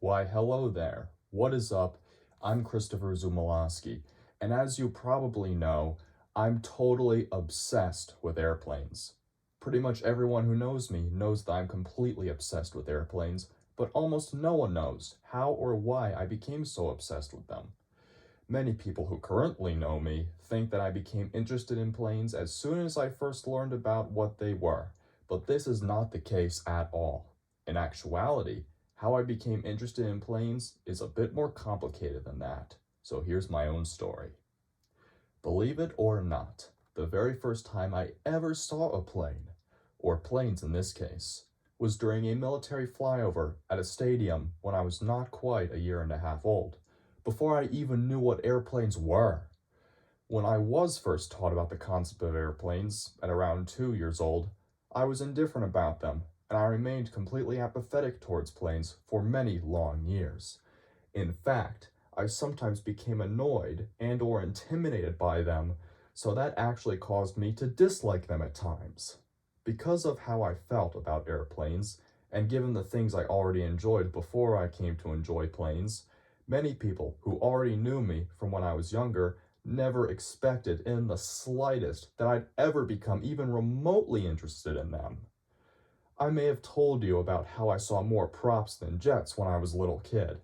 Why, hello there. What is up? I'm Christopher Zumilowski, and as you probably know, I'm totally obsessed with airplanes. Pretty much everyone who knows me knows that I'm completely obsessed with airplanes, but almost no one knows how or why I became so obsessed with them. Many people who currently know me think that I became interested in planes as soon as I first learned about what they were, but this is not the case at all. In actuality, how I became interested in planes is a bit more complicated than that, so here's my own story. Believe it or not, the very first time I ever saw a plane, or planes in this case, was during a military flyover at a stadium when I was not quite a year and a half old, before I even knew what airplanes were. When I was first taught about the concept of airplanes at around 2 years old, I was indifferent about them, and I remained completely apathetic towards planes for many long years. In fact, I sometimes became annoyed and or intimidated by them, so that actually caused me to dislike them at times. Because of how I felt about airplanes, and given the things I already enjoyed before I came to enjoy planes, many people who already knew me from when I was younger never expected in the slightest that I'd ever become even remotely interested in them. I may have told you about how I saw more props than jets when I was a little kid.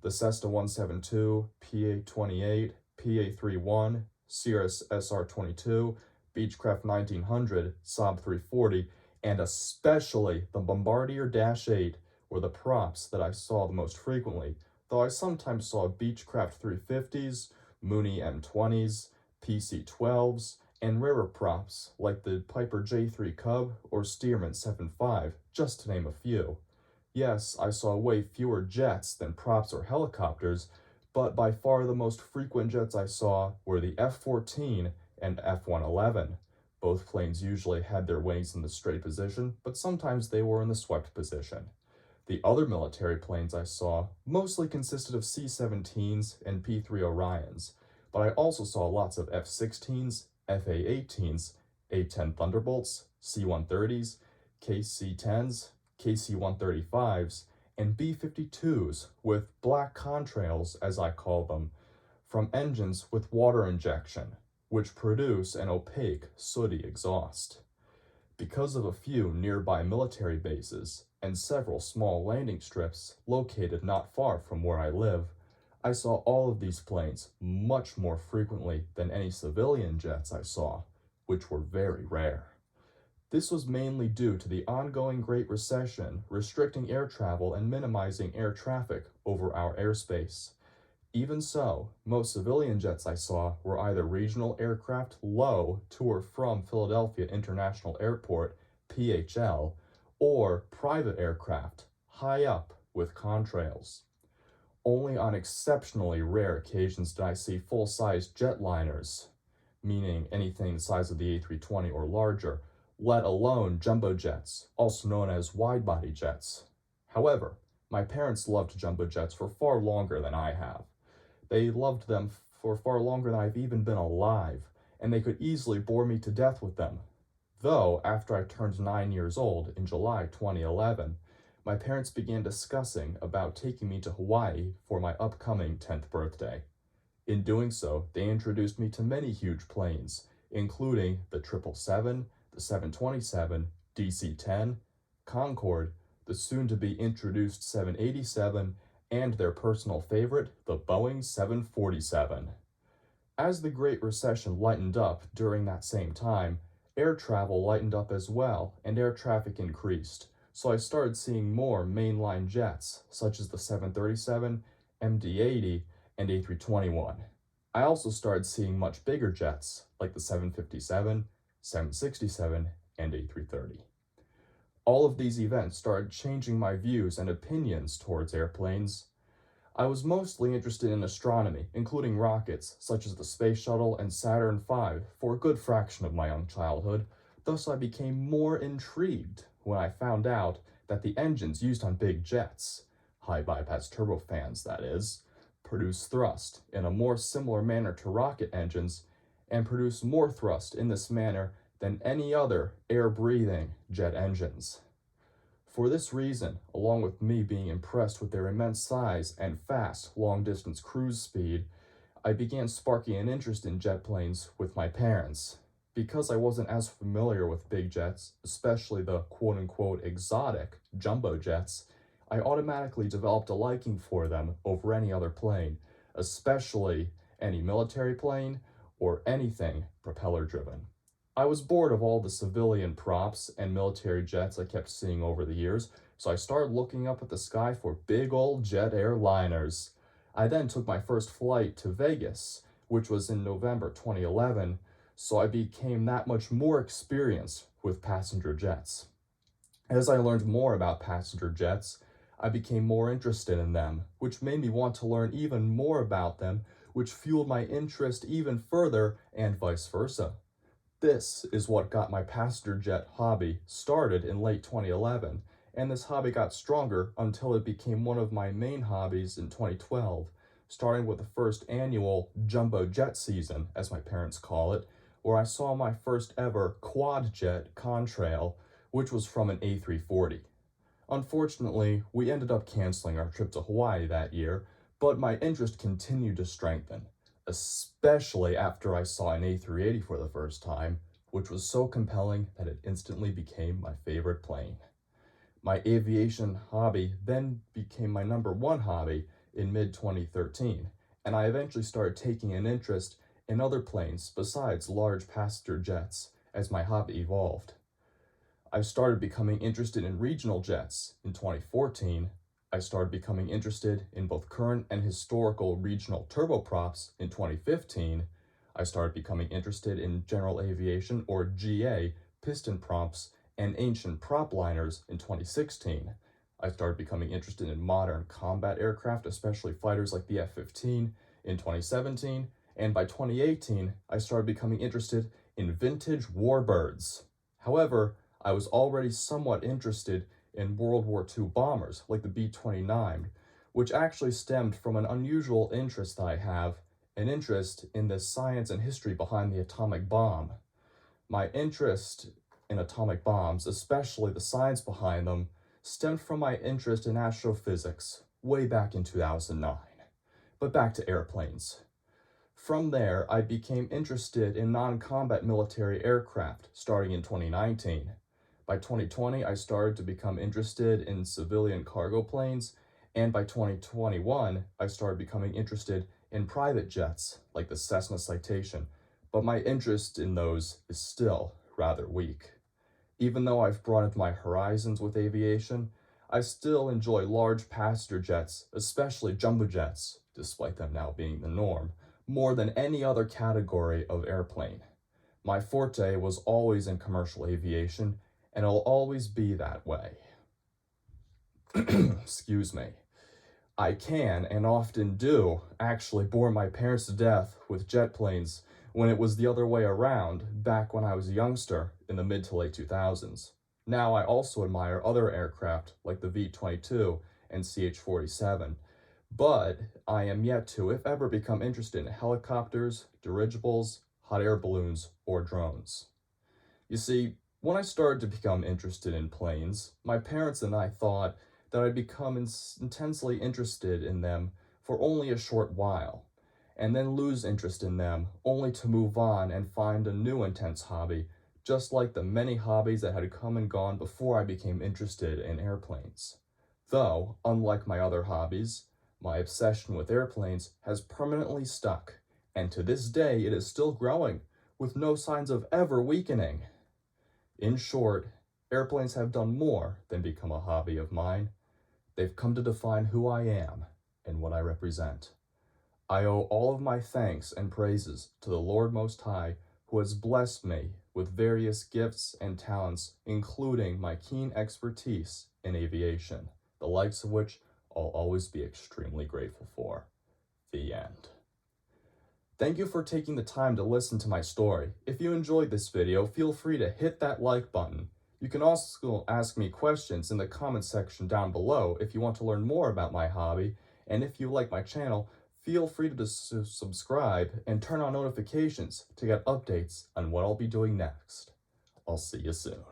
The Cessna 172, PA-28, PA-31, Cirrus SR-22, Beechcraft 1900, SAAB-340, and especially the Bombardier Dash 8 were the props that I saw the most frequently, though I sometimes saw Beechcraft 350s, Mooney M20s, PC-12s, and rarer props like the Piper J3 Cub or Stearman 7.5, just to name a few. Yes, I saw way fewer jets than props or helicopters, but by far the most frequent jets I saw were the F-14 and F-111. Both planes usually had their wings in the straight position, but sometimes they were in the swept position. The other military planes I saw mostly consisted of C-17s and P-3 Orions, but I also saw lots of F-16s, FA-18s, A-10 Thunderbolts, C-130s, KC-10s, KC-135s, and B-52s with black contrails, as I call them, from engines with water injection, which produce an opaque, sooty exhaust. Because of a few nearby military bases and several small landing strips located not far from where I live, I saw all of these planes much more frequently than any civilian jets I saw, which were very rare. This was mainly due to the ongoing Great Recession restricting air travel and minimizing air traffic over our airspace. Even so, most civilian jets I saw were either regional aircraft low to or from Philadelphia International Airport, PHL, or private aircraft high up with contrails. Only on exceptionally rare occasions did I see full-size jetliners, meaning anything the size of the A320 or larger, let alone jumbo jets, also known as wide-body jets. However, my parents loved jumbo jets for far longer than I have. They loved them for far longer than I've even been alive, and they could easily bore me to death with them. Though, after I turned 9 years old in July 2011, my parents began discussing about taking me to Hawaii for my upcoming 10th birthday. In doing so, they introduced me to many huge planes, including the 777, the 727, DC-10, Concorde, the soon-to-be-introduced 787, and their personal favorite, the Boeing 747. As the Great Recession lightened up during that same time, air travel lightened up as well, and air traffic increased, so I started seeing more mainline jets, such as the 737, MD-80, and A321. I also started seeing much bigger jets, like the 757, 767, and A330. All of these events started changing my views and opinions towards airplanes. I was mostly interested in astronomy, including rockets, such as the Space Shuttle and Saturn V, for a good fraction of my young childhood. Thus I became more intrigued when I found out that the engines used on big jets, high bypass turbofans that is, produce thrust in a more similar manner to rocket engines and produce more thrust in this manner than any other air-breathing jet engines. For this reason, along with me being impressed with their immense size and fast, long-distance cruise speed, I began sparking an interest in jet planes with my parents. Because I wasn't as familiar with big jets, especially the quote-unquote exotic jumbo jets, I automatically developed a liking for them over any other plane, especially any military plane or anything propeller-driven. I was bored of all the civilian props and military jets I kept seeing over the years, so I started looking up at the sky for big old jet airliners. I then took my first flight to Vegas, which was in November 2011, so I became that much more experienced with passenger jets. As I learned more about passenger jets, I became more interested in them, which made me want to learn even more about them, which fueled my interest even further, and vice versa. This is what got my passenger jet hobby started in late 2011, and this hobby got stronger until it became one of my main hobbies in 2012, starting with the first annual jumbo jet season, as my parents call it, where I saw my first ever quad jet contrail, which was from an A340. Unfortunately, we ended up canceling our trip to Hawaii that year, but my interest continued to strengthen, especially after I saw an A380 for the first time, which was so compelling that it instantly became my favorite plane. My aviation hobby then became my #1 hobby in mid-2013, and I eventually started taking an interest in other planes besides large passenger jets as my hobby evolved. I started becoming interested in regional jets in 2014. I started becoming interested in both current and historical regional turboprops in 2015. I started becoming interested in general aviation, or GA, piston props and ancient prop liners in 2016. I started becoming interested in modern combat aircraft, especially fighters like the F-15, in 2017, and by 2018, I started becoming interested in vintage warbirds. However, I was already somewhat interested in World War II bombers, like the B-29, which actually stemmed from an unusual interest that I have, an interest in the science and history behind the atomic bomb. My interest in atomic bombs, especially the science behind them, stemmed from my interest in astrophysics way back in 2009. But back to airplanes. From there, I became interested in non-combat military aircraft starting in 2019. By 2020, I started to become interested in civilian cargo planes, and by 2021, I started becoming interested in private jets like the Cessna Citation, but my interest in those is still rather weak. Even though I've broadened my horizons with aviation, I still enjoy large passenger jets, especially jumbo jets, despite them now being the norm, more than any other category of airplane. My forte was always in commercial aviation, and it'll always be that way. Excuse me. I can, and often do, actually bore my parents to death with jet planes when it was the other way around back when I was a youngster in the mid to late 2000s. Now I also admire other aircraft like the V-22 and CH-47, but I am yet to, if ever, become interested in helicopters, dirigibles, hot air balloons, or drones. You see, when I started to become interested in planes, my parents and I thought that I'd become intensely interested in them for only a short while, and then lose interest in them only to move on and find a new intense hobby, just like the many hobbies that had come and gone before I became interested in airplanes. Though, unlike my other hobbies, my obsession with airplanes has permanently stuck, and to this day it is still growing, with no signs of ever weakening. In short, airplanes have done more than become a hobby of mine. They've come to define who I am and what I represent. I owe all of my thanks and praises to the Lord Most High, who has blessed me with various gifts and talents, including my keen expertise in aviation, the likes of which I'll always be extremely grateful for. The end. Thank you for taking the time to listen to my story. If you enjoyed this video, feel free to hit that like button. You can also ask me questions in the comment section down below if you want to learn more about my hobby, and if you like my channel, feel free to subscribe and turn on notifications to get updates on what I'll be doing next. I'll see you soon.